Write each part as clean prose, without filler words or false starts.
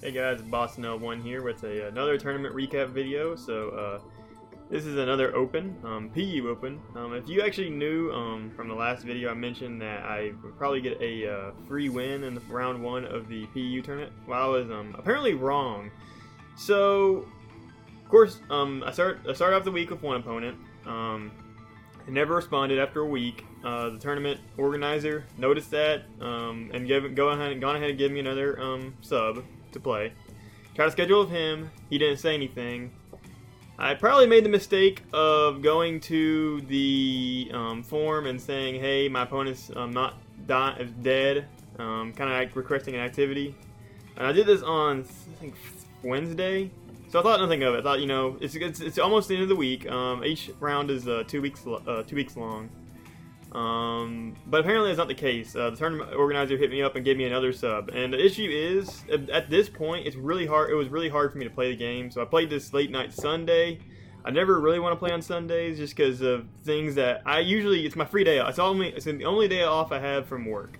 Hey guys, Bostonl1 here with another tournament recap video. So this is another Open, PU Open. If you actually knew from the last video, I mentioned that I would probably get a free win in the round 1 of the PU tournament. Well, I was apparently wrong. So of course, I started off the week with one opponent. It never responded after a week. The tournament organizer noticed that and gone ahead and give me another sub to play. Tried to schedule with him. He didn't say anything. I probably made the mistake of going to the forum and saying, "Hey, my opponent's is dead," kind of like requesting an activity. And I did this on I think Wednesday. So I thought nothing of it. I thought, you know, it's almost the end of the week. Each round is 2 weeks long. But apparently that's not the case. The tournament organizer hit me up and gave me another sub. And the issue is, at this point, it's really hard. It was really hard for me to play the game. So I played this late night Sunday. I never really want to play on Sundays just because of things that it's my free day off. It's the only day off I have from work,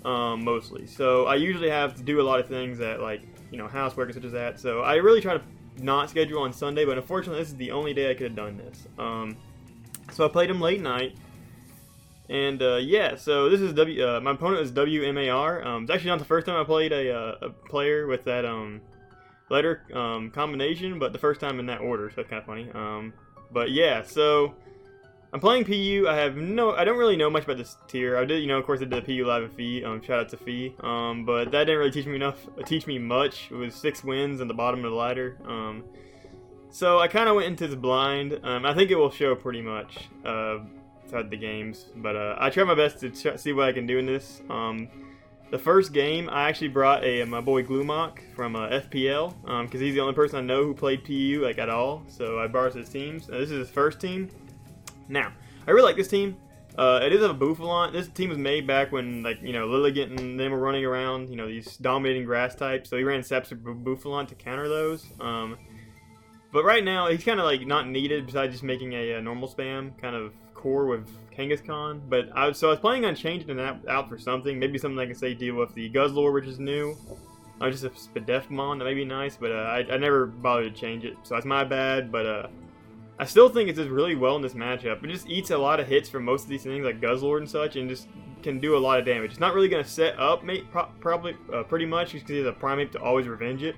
mostly. So I usually have to do a lot of things that, like, you know, housework and such as that. So I really try to not schedule on Sunday, but unfortunately this is the only day I could have done this. So I played him late night, and yeah. So this is my opponent is WMAR. It's actually not the first time I played a player with that letter combination, but the first time in that order. So that's kind of funny. But yeah, so I'm playing PU. I don't really know much about this tier. I did, of course I did the PU live with Fee. Shout out to Fee. But that didn't really teach me much. It was 6 wins at the bottom of the ladder. So I kind of went into this blind. I think it will show pretty much throughout the games. But I tried my best to see what I can do in this. The first game, I actually brought my boy Gloomok from FPL, because he's the only person I know who played PU like at all. So I borrowed his teams. This is his first team. Now, I really like this team. It is a Bostonl1vs. This team was made back when, like, Lilligant and them were running around, these dominating grass types. So he ran Saps or Bostonl1vs to counter those. But right now, he's kind of like not needed besides just making a normal spam kind of core with Kangaskhan. But I was planning on changing that out for something. Maybe something I can say deal with the Guzzlord, which is new. Just a Spadefmon, that may be nice, but I never bothered to change it. So that's my bad, but I still think it does really well in this matchup. It just eats a lot of hits from most of these things like Guzzlord and such, and just can do a lot of damage. It's not really going to set up probably pretty much because he has a Primeape to always revenge it.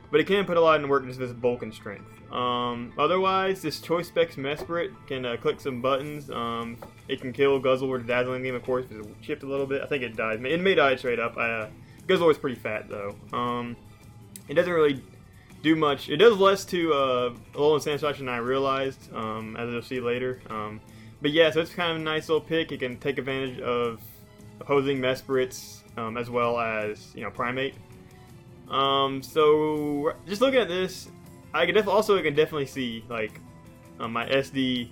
But it can put a lot in work just with his bulk and strength. Otherwise, this Choice Specs Mesprit can click some buttons. It can kill Guzzlord, Dazzling Gleam, of course, if it's chipped a little bit. I think it died. It may die straight up. Guzzlord's pretty fat, though. It doesn't really do much. It does less to Alolan Sandslash than I realized, as you'll see later. But yeah, so it's kind of a nice little pick. It can take advantage of opposing Mesprits, as well as, Primeape. So just looking at this, I can definitely see, like, my SD,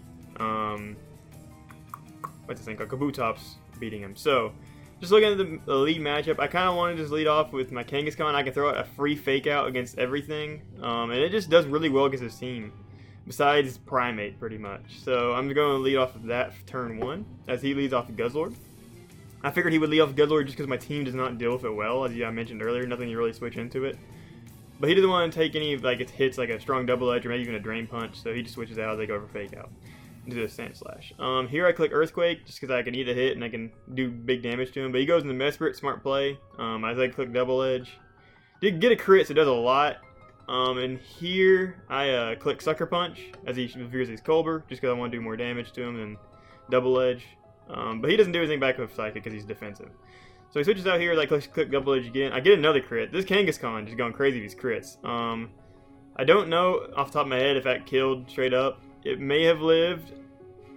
what's this thing called, Kabutops beating him. So just looking at the lead matchup, I kind of want to just lead off with my Kangaskhan. I can throw out a free fake out against everything, and it just does really well against his team, besides Primeape pretty much. So I'm going to lead off of that for turn 1, as he leads off the Guzzlord. I figured he would lead off Guzzlord just because my team does not deal with it well, as I mentioned earlier. Nothing to really switch into it. But he doesn't want to take any like hits like a strong double edge or maybe even a drain punch, so he just switches out as I go for fake out. Do a Sandslash. Here I click Earthquake just because I can eat a hit and I can do big damage to him. But he goes into Mesprit, smart play. As I click Double Edge, did get a crit, so it does a lot. And here I click Sucker Punch as he reveres his Colbur, just because I want to do more damage to him than Double Edge. But he doesn't do anything back with Psychic because he's defensive. So he switches out here, like click Double Edge again. I get another crit. This Kangaskhan just going crazy with these crits. I don't know off the top of my head if that killed straight up. It may have lived,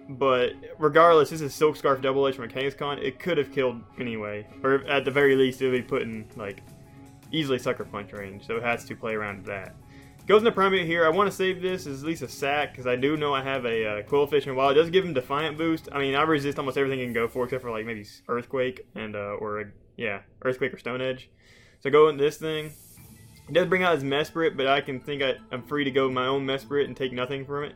but regardless, this is Silk Scarf Double Edge from a Kangaskhan. It could have killed anyway, or at the very least, it would be put in like easily Sucker Punch range. So it has to play around with that. Goes into Primeape here. I want to save this as at least a sack because I do know I have a Quillfish, and while it does give him Defiant boost, I mean I resist almost everything it can go for except for like maybe Earthquake and Earthquake or Stone Edge. So go into this thing. It does bring out his Mesprit, but I can think I'm free to go with my own Mesprit and take nothing from it.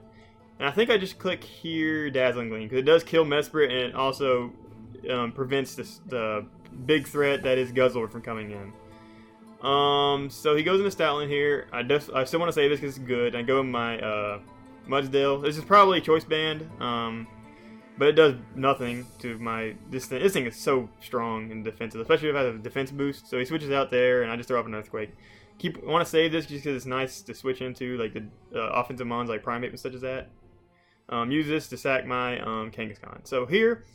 And I think I just click here Dazzling Gleam because it does kill Mesprit and it also prevents the big threat that is Guzzlord from coming in. So he goes into Stoutland here. I still want to say this because it's good. I go in my Mudsdale. This is probably Choice Band, but it does nothing to my this thing is so strong and defensive, especially if I have a defense boost. So he switches out there, and I just throw up an Earthquake. I want to save this just because it's nice to switch into, like the offensive mons like Primate and such as that. Use this to sack my Kangaskhan. So here,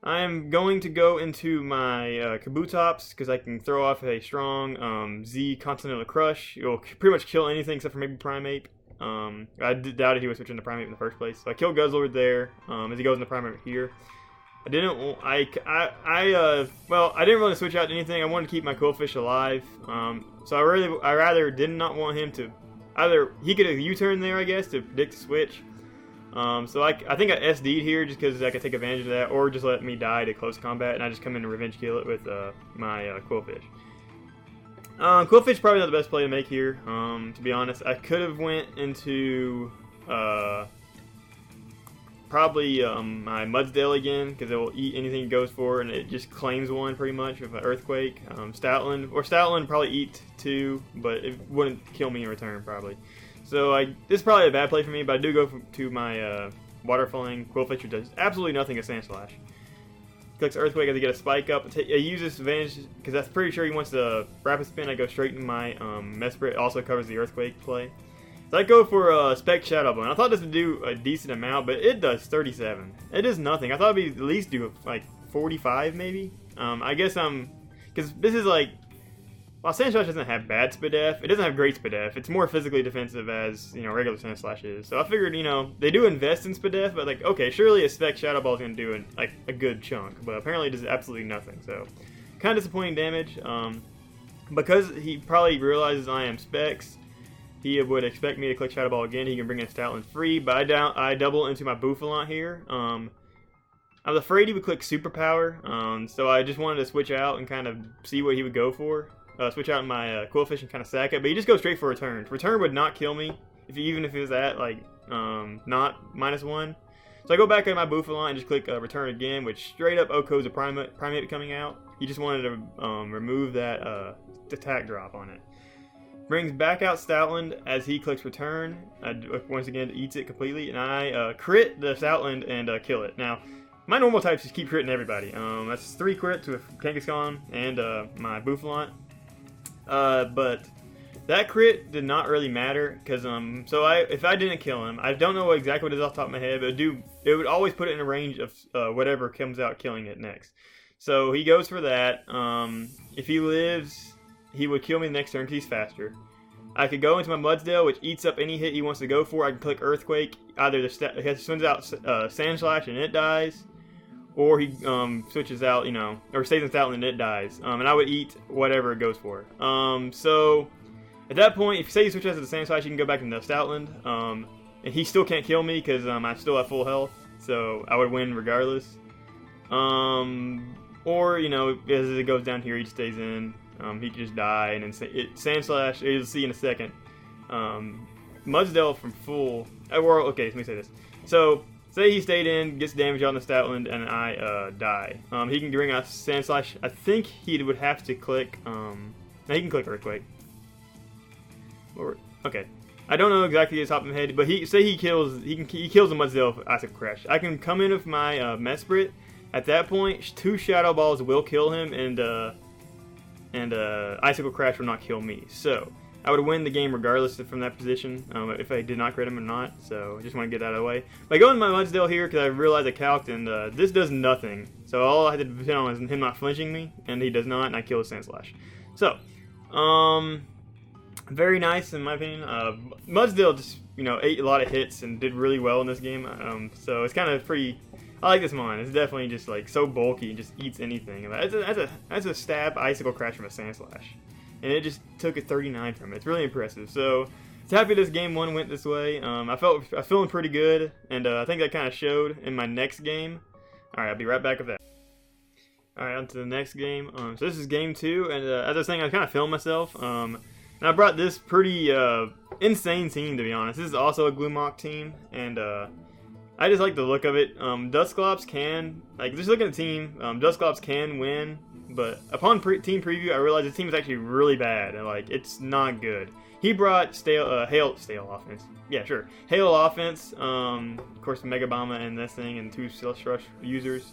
I am going to go into my Kabutops because I can throw off a strong Z Continental Crush. It will pretty much kill anything except for maybe Primate. I doubted he was switching to Primate in the first place. So I killed Guzzlord there as he goes into Primate here. I didn't well, I didn't really switch out anything. I wanted to keep my Quillfish alive. So I rather did not want him to either he could have U-turn there, I guess, to predict the switch. So I think I SD'd here just because I could take advantage of that, or just let me die to close combat, and I just come in and revenge kill it with my Quillfish. Quillfish probably not the best play to make here, to be honest. I could have went into probably my Mudsdale again, because it will eat anything it goes for, and it just claims one pretty much with an Earthquake. Stoutland probably eat two, but it wouldn't kill me in return probably. So this is probably a bad play for me, but I do go to my Water Flying Quillfish, which does absolutely nothing at Sand Slash. Clicks Earthquake as I get a spike up. I use this advantage because I'm pretty sure he wants to Rapid Spin. I go straight into my Mesprit. It also covers the Earthquake play. So I go for Spec Shadow Bone. I thought this would do a decent amount, but it does 37. It is nothing. I thought it'd be at least do like 45 maybe. I guess because this is like, while Sand Slash doesn't have bad SPDF, it doesn't have great SPDF. It's more physically defensive as, regular Sand Slash is. So I figured, they do invest in SPDF, but like, okay, surely a Spec Shadow Ball is going to do a good chunk. But apparently it does absolutely nothing. So kind of disappointing damage. Because he probably realizes I am Specs, he would expect me to click Shadow Ball again. He can bring in Stoutland free, but I double into my Bostonl1vs here. I was afraid he would click Superpower, so I just wanted to switch out and kind of see what he would go for. Switch out my Quillfish and kind of sack it, but he just goes straight for Return. Return would not kill me, even if it was at like not -1. So I go back into my Bostonl1vs and just click Return again, which straight up OHKOs a Primate coming out. He just wanted to remove that attack drop on it. Brings back out Stoutland as he clicks Return. Once again, eats it completely, and I crit the Stoutland and kill it. Now, my normal types just keep critting everybody. That's 3 crits with Kangaskhan and my Bostonl1vs. But that crit did not really matter because if I didn't kill him, I don't know exactly what it is off the top of my head, but it would always put it in a range of whatever comes out killing it next. So he goes for that. If he lives, he would kill me the next turn because he's faster. I could go into my Mudsdale, which eats up any hit he wants to go for. I can click Earthquake. Either he swings out Sand Slash and it dies, or he switches out, or stays in Stoutland and it dies. And I would eat whatever it goes for. So at that point, if you say you switch out to the Sand Slash, you can go back into Stoutland. And he still can't kill me because I still have full health. So I would win regardless. Or, as it goes down here, he just stays in. He could just die. And then Sand Slash, you'll see in a second. Mudsdale from full. Okay, let me say this. So, say he stayed in, gets damage on the Stoutland, and I die. He can bring out Sand Slash. I think he would have to click. No, he can click Earthquake. Okay, I don't know exactly his top of my head, but he kills the Mudsdale with Icicle Crash. I can come in with my Mesprit. At that point, 2 Shadow Balls will kill him, and Icicle Crash will not kill me. So I would win the game regardless from that position, if I did not crit him or not. So I just want to get that out of the way. But I go into my Mudsdale here because I realized I calced, and this does nothing. So all I had to depend on is him not flinching me, and he does not, and I kill his Sand Slash. So, very nice in my opinion. Mudsdale just ate a lot of hits and did really well in this game. So it's kind of pretty. I like this mon. It's definitely just like so bulky and just eats anything. That's a stab Icicle Crash from a Sand Slash. And it just took a 39 from it. It's really impressive. So, it's happy this game 1 went this way. I'm feeling pretty good, and I think that kind of showed in my next game. Alright, I'll be right back with that. Alright, on to the next game. So this is game 2, and as I was saying, I kind of filmed myself. And I brought this pretty insane team, to be honest. This is also a Gloomok team, and I just like the look of it. Dusclops can, just look at the team, Dusclops can win but upon team preview, I realized his team is actually really bad, and like it's not good. He brought Hail offense. Yeah, sure. Hail offense. Of course, Mega Bomba and this thing, and 2 Stealth Rush users.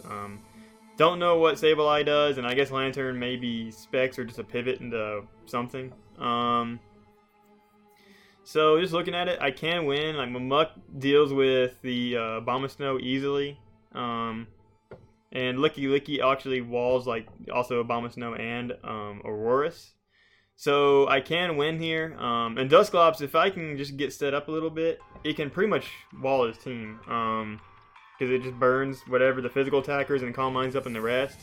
Don't know what Sableye does, and I guess Lantern may be specs or just a pivot into something. So just looking at it, I can win. Like Mamuck deals with the Abomasnow easily, and Licky actually walls like also Abomasnow and Aurorus. So I can win here. And Dusclops, if I can just get set up a little bit, it can pretty much wall his team. Because it just burns whatever the physical attackers and Calm Minds up in the rest.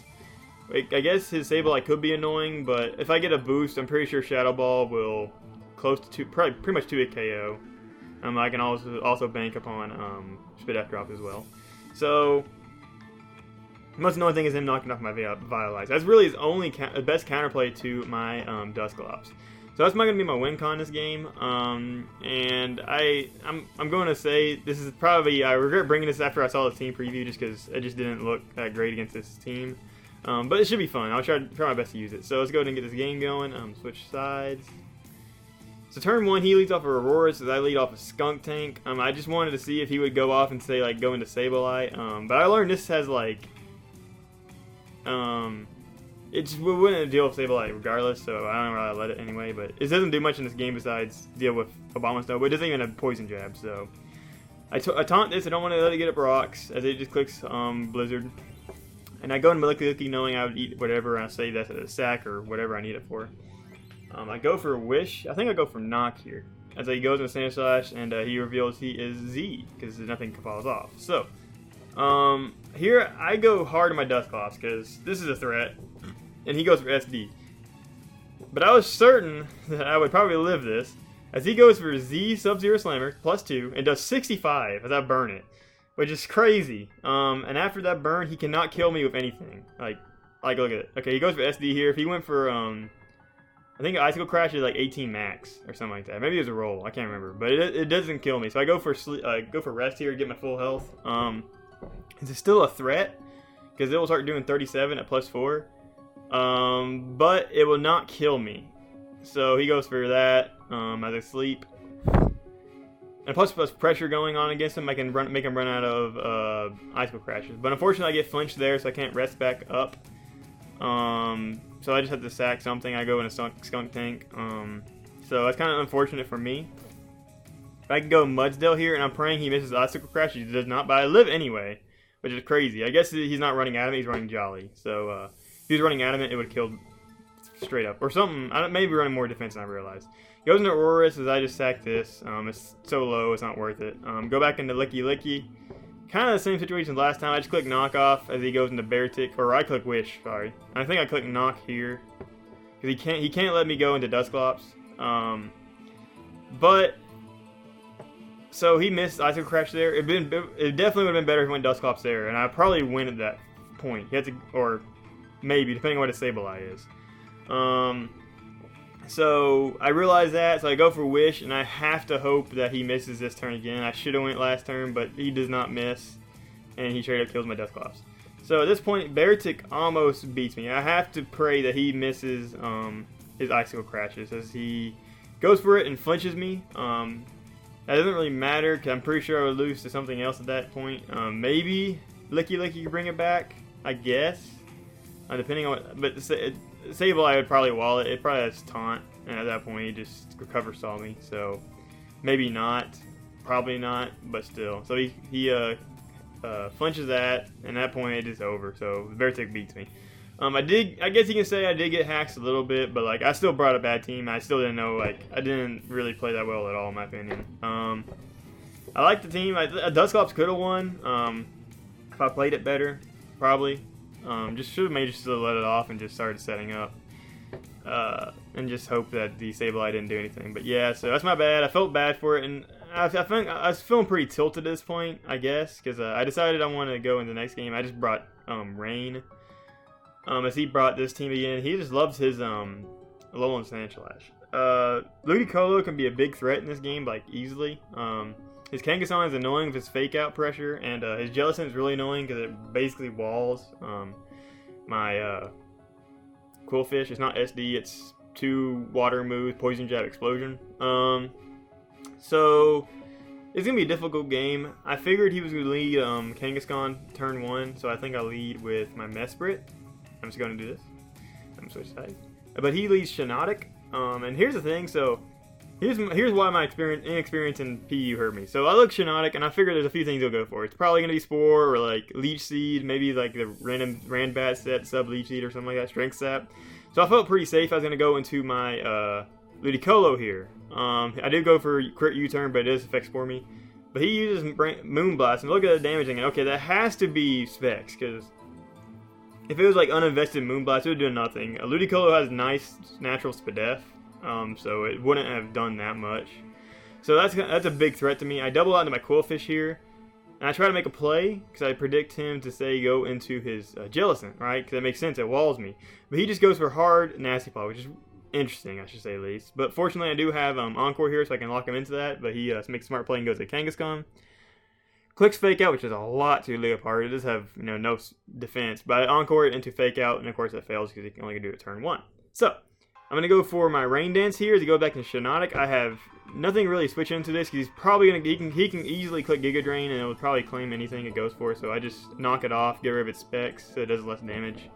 I guess his Sableye could be annoying, but if I get a boost, I'm pretty sure Shadow Ball will close to probably pretty much 2-hit KO. I can also bank upon Spit F Drop as well. So the most annoying thing is him knocking off my Violize. That's really his only best counterplay to my Dusclops. So that's not going to be my win con this game. And I'm going to say this is probably, I regret bringing this after I saw the team preview just because it just didn't look that great against this team. But it should be fun. I'll try my best to use it. So let's go ahead and get this game going. Switch sides. So turn 1, he leads off of Aurora, so I lead off a Skunk Tank. I just wanted to see if he would go off and say like go into Sableye. But I learned this has like it just wouldn't deal with Sableye regardless, so I don't really let it anyway. But it doesn't do much in this game besides deal with Abomasnow, but it doesn't even have Poison Jab. So I taunt this. I don't want to let it get up rocks as it just clicks Blizzard. And I go into Licky knowing I would eat whatever, and I say that's a sack or whatever I need it for. I go for Wish. I think I go for Knock here. As he goes into Sand Slash, and he reveals he is Z, because nothing falls off. So, here I go hard on my Dusclops, because this is a threat, and he goes for SD. But I was certain that I would probably live this, as he goes for Z Sub-Zero Slammer, +2, and does 65 as I burn it, which is crazy. And after that burn, he cannot kill me with anything. Like look at it. Okay, he goes for SD here. If he went for, I think Icicle Crash is like 18 max or something like that. Maybe it was a roll. I can't remember, but it doesn't kill me. So I go for rest here to get my full health. It's still a threat because it will start doing 37 at +4, but it will not kill me. So he goes for that as I sleep, and plus pressure going on against him. I can make him run out of Icicle Crashes, but unfortunately I get flinched there, so I can't rest back up. So I just have to sack something. I go in a Skunk Tank. So that's kind of unfortunate for me. I can go Mudsdale here, and I'm praying he misses Icicle Crash. He does not, but I live anyway, which is crazy. I guess he's not running Adamant, he's running Jolly. So if he was running Adamant, it would have killed straight up. Or something. Maybe running more defense than I realized. Goes into Aurorus as I just sack this. It's so low, it's not worth it. Go back into Licky. Kind of the same situation as last time. I just click Knock Off as he goes into Bear Tick, or I click Wish. Sorry, I think I click Knock here because he can't let me go into Dusclops. But so he missed Icicle Crash there. It definitely would have been better if he went Dusclops there, and I probably win at that point. He had to, or maybe depending on what his Sableye is. So I realize that, so I go for Wish, and I have to hope that he misses this turn again. I should have went last turn, but he does not miss, and he straight up kills my Dusclops. So at this point, Beartic almost beats me. I have to pray that he misses his Icicle Crashes as he goes for it and flinches me. That doesn't really matter because I'm pretty sure I would lose to something else at that point. Maybe Licky can bring it back, I guess, depending on what. But Sableye I would probably wall it. It probably has Taunt, and at that point he just recover saw me. So maybe not, probably not, but still. So he flinches that, and at that point it is over. So Beartic beats me. I guess you can say I did get hacks a little bit, but like I still brought a bad team. I still didn't know, like I didn't really play that well at all in my opinion. I like the team. Dusclops could have won if I played it better, probably. Just should have maybe just let it off and just started setting up, and just hope that the Sableye didn't do anything. But yeah, so that's my bad. I felt bad for it, and I think I was feeling pretty tilted at this point, I guess, because I decided I wanted to go in the next game. I just brought Rain, as he brought this team again. He just loves his Alolan Sand Slash. Ludicolo can be a big threat in this game, like easily. His Kangaskhan is annoying with his fake out pressure, and his Jellicent is really annoying because it basically walls my Quillfish. It's not SD, it's 2 water moves, poison jab, explosion. So it's gonna be a difficult game. I figured he was gonna lead Kangaskhan turn 1, so I think I'll lead with my Mesprit. I'm just gonna do this. I'm switch sides. But he leads Shiinotic. And here's the thing, so here's why my inexperience in PU hurt me. So I look Shiinotic, and I figure there's a few things he'll go for. It's probably gonna be Spore or like Leech Seed, maybe like the random Ranbat set, sub Leech Seed or something like that, Strength Sap. So I felt pretty safe. I was gonna go into my Ludicolo here. I did go for crit U-turn, but it does affect Spore me. But he uses Moonblast, and look at the damage thing. Okay, that has to be Specs, because if it was like uninvested Moonblast, it would do nothing. Ludicolo has nice natural Spadef, so it wouldn't have done that much. So that's a big threat to me. I double out into my Quillfish here, and I try to make a play, because I predict him to say go into his Jellicent, right? Because that makes sense, it walls me. But he just goes for hard Nasty Paw, which is interesting, I should say at least. But fortunately, I do have Encore here, so I can lock him into that. But he makes a smart play and goes to Kangaskhan. Clicks Fake Out, which is a lot to Leopard. It does have no defense, but I Encore it into Fake Out, and of course that fails because he can only do it turn 1. So I'm gonna go for my Rain Dance here to go back to Shiinotic. I have nothing really switch into this because he's probably gonna he can easily click Giga Drain and it will probably claim anything it goes for. So I just knock it off, get rid of its specs so it does less damage.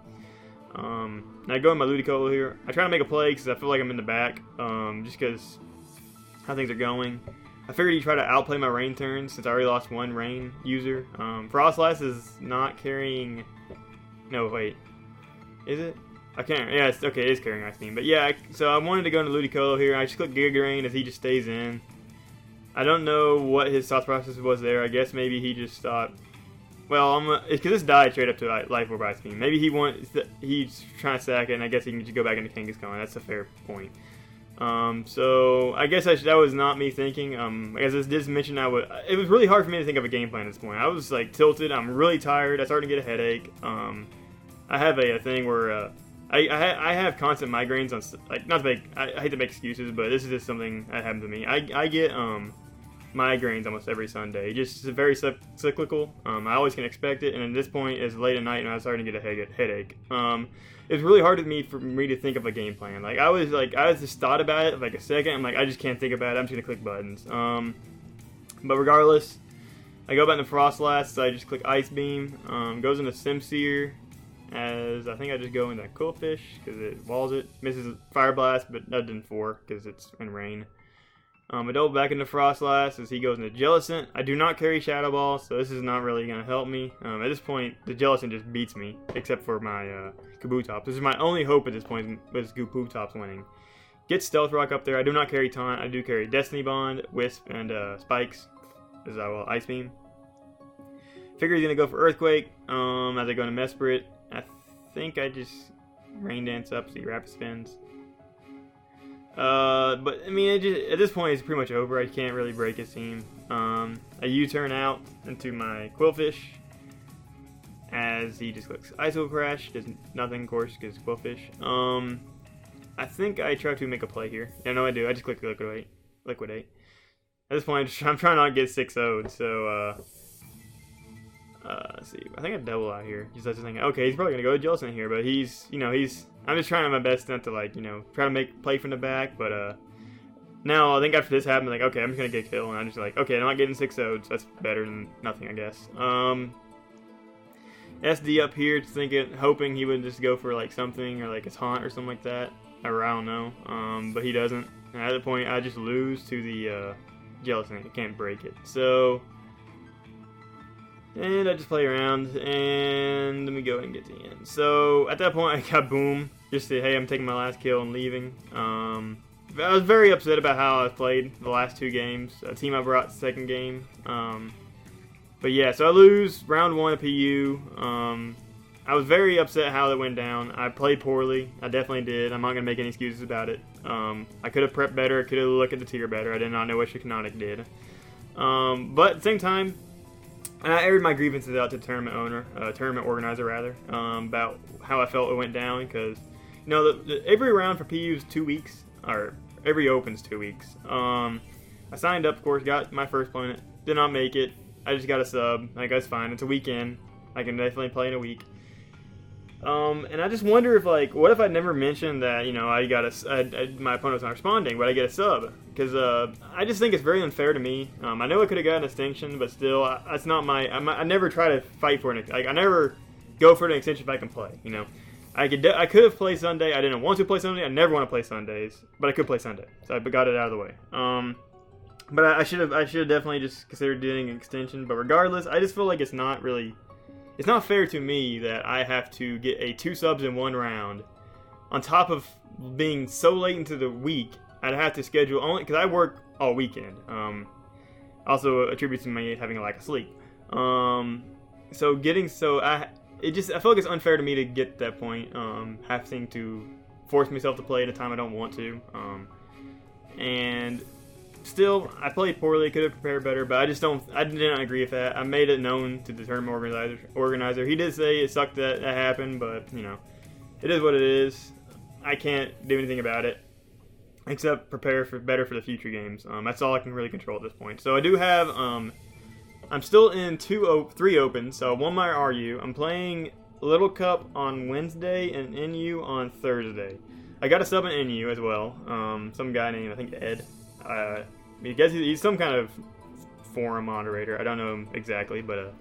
And I go in my Ludicolo here. I try to make a play because I feel like I'm in the back, just because how things are going. I figured he'd try to outplay my Rain turn since I already lost 1 Rain user. Frostlass is not carrying. No, wait. Is it? I can't. Yeah, it's okay. It is carrying Ice Beam. But yeah, so I wanted to go into Ludicolo here. I just click Giga Drain as he just stays in. I don't know what his thought process was there. I guess maybe he just thought, well, because this died straight up to Life Orb Ice Beam. Maybe he's trying to stack it, and I guess he can just go back into Kangaskhan. That's a fair point. So I guess that was not me thinking. As I just mentioned, it was really hard for me to think of a game plan at this point. I was like tilted. I'm really tired. I started to get a headache. I have a thing where I have constant migraines on, like, not to make, I hate to make excuses, but this is just something that happens to me. I get migraines almost every Sunday. Just very cyclical. I always can expect it, and at this point it's late at night and I was starting to get a headache. It was really hard for me to think of a game plan. Like I was just thought about it for like a second. I'm like, I just can't think about it. I'm just gonna click buttons. But regardless, I go back to Frostlass. So I just click Ice Beam. Goes into Simseer. As I think I just go into Quillfish because it walls it. Misses Fire Blast, but that didn't because it's in rain. I double back into Frostlass as he goes into Jellicent. I do not carry Shadow Ball, so this is not really going to help me. At this point, the Jellicent just beats me, except for my Kabutops. This is my only hope at this point, was Kabutops winning. Get Stealth Rock up there. I do not carry Taunt. I do carry Destiny Bond, Wisp, and Spikes, as I will Ice Beam. Figure he's going to go for Earthquake as I go into Mesprit. I think I just Rain Dance up so he Rapid Spins. But I mean, at this point, it's pretty much over. I can't really break his team. I U-turn out into my Quillfish as he just clicks ISO Crash. Does nothing, of course, because Quillfish. I think I try to make a play here. Yeah, no, I do. I just click Liquidate. At this point, I'm trying not to get 6-0'd, so let's see. I think I double out here. Just thinking, okay, he's probably gonna go to Jellicent here, but I'm just trying my best not to try to play from the back. But now I think after this happened, like, okay, I'm just gonna get killed, and I'm just like, okay, I'm not getting 6-0'd, so that's better than nothing, I guess. SD up here, just hoping he would just go for like something or like a taunt or something like that, or I don't know. But he doesn't. And at that point, I just lose to the Jellicent. I can't break it. So. And I just play around, and let me go and get to the end. So, at that point, I got Boom. Just say, hey, I'm taking my last kill and leaving. I was very upset about how I played the last 2 games. A team I brought second game. But yeah, so I lose round 1 of PU. I was very upset how it went down. I played poorly. I definitely did. I'm not going to make any excuses about it. I could have prepped better. I could have looked at the tier better. I did not know what Shiinotic did. But at the same time, and I aired my grievances out to the tournament organizer rather, about how I felt it went down, because every round for PU is 2 weeks, or every open's 2 weeks. I signed up, of course, got my first planet, did not make it. I just got a sub. Like, that's fine. It's a weekend. I can definitely play in a week. And I just wonder if, like, what if I never mentioned that, you know, my opponent's not responding, but I get a sub? Because I just think it's very unfair to me. I know I could have gotten an extinction, but still, that's not I never try to fight for I never go for an extension if I can play, you know. I could have played Sunday. I didn't want to play Sunday. I never want to play Sundays, but I could play Sunday, so I got it out of the way. But I should have definitely just considered doing an extension. But regardless, I just feel like it's not fair to me that I have to get 2 subs in 1 round, on top of being so late into the week. I'd have to schedule only because I work all weekend. Also attributes to me having a lack of sleep. I feel like it's unfair to me to get to that point, having to force myself to play at a time I don't want to, and still, I played poorly, could have prepared better, but I did not agree with that. I made it known to the tournament organizer. He did say it sucked that happened, but, you know, it is what it is. I can't do anything about it, except prepare better for the future games. That's all I can really control at this point. So I do have, I'm still in 3 opens, so 1 my RU. I'm playing Little Cup on Wednesday and NU on Thursday. I got a sub in NU as well. Some guy named, I think, Ed. I guess he's some kind of forum moderator. I don't know him exactly, but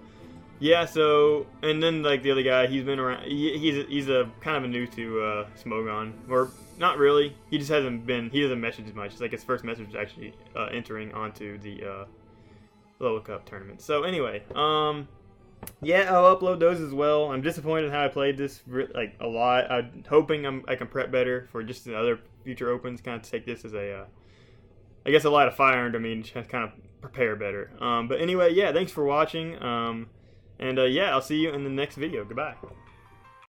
yeah. So, and then like the other guy, he's been around. He's a kind of a new to Smogon, or not really. He just hasn't been. He doesn't message as much. It's like his first message was actually entering onto the Little Cup tournament. So anyway, yeah, I'll upload those as well. I'm disappointed in how I played this like a lot. I'm hoping I can prep better for just the other future opens. Kind of take this as I guess a light of fire under me to kind of prepare better. But anyway, yeah, thanks for watching. And yeah, I'll see you in the next video. Goodbye.